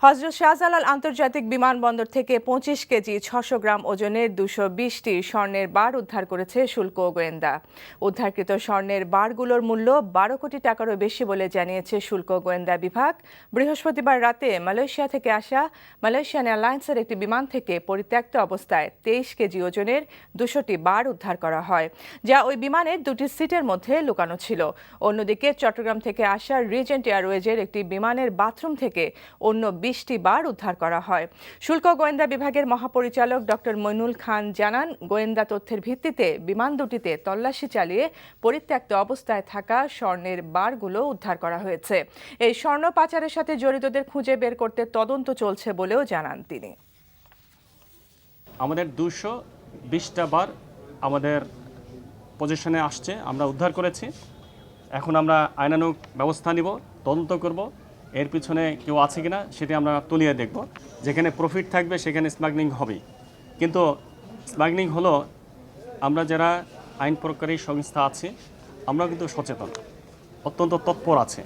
হযরত শাহজালাল আন্তর্জাতিক বিমানবন্দর থেকে ২৫ কেজি ৬০০ গ্রাম ওজনের ২২০টি স্বর্ণের বার উদ্ধার করেছে শুল্ক গোয়েন্দা। উদ্ধারকৃত স্বর্ণের বারগুলোর মূল্য ১২ কোটি টাকারও বেশি বলে জানিয়েছে শুল্ক গোয়েন্দা বিভাগ। বৃহস্পতিবার রাতে মালয়েশিয়া থেকে আসা মালয়েশিয়ান এয়ারলাইন্সের একটি বিমান থেকে পরিত্যক্ত অবস্থায় ২৩ কেজি ওজনের ২০০টি বার উদ্ধার করা হয়, যা ওই বিমানের দুটি সিটের মধ্যে লুকানো ছিল। অন্যদিকে চট্টগ্রাম থেকে আসা রিজেন্ট এয়ারওয়েজের একটি বিমানের বাথরুম থেকে অন্য ২০টি বার উদ্ধার করা হয়। শুল্ক গোয়েন্দা বিভাগের মহাপরিচালক ডক্টর মইনুল খান জানান, গোয়েন্দা তথ্যের ভিত্তিতে বিমান দুটিতে তল্লাশি চালিয়ে পরিত্যক্ত অবস্থায় থাকা স্বর্ণের বারগুলো উদ্ধার করা হয়েছে। এই স্বর্ণ পাচারের সাথে জড়িতদের খুঁজে বের করতে তদন্ত চলছে বলেও জানান তিনি। আমাদের 220টা বার আমাদের পজিশনে আসছে, আমরা উদ্ধার করেছি। এখন আমরা আইনানুগ ব্যবস্থা নিব, তদন্ত করব, এর পিছনে কেউ আছে কিনা সেটি আমরা তলিয়ে দেখব। যেখানে প্রফিট থাকবে সেখানে স্মাগলিং হবেই, কিন্তু স্মাগলিং হলো আমরা যারা আইন প্রয়োগকারী সংস্থা আছে আমরা কিন্তু সচেতন, অত্যন্ত তৎপর আছে।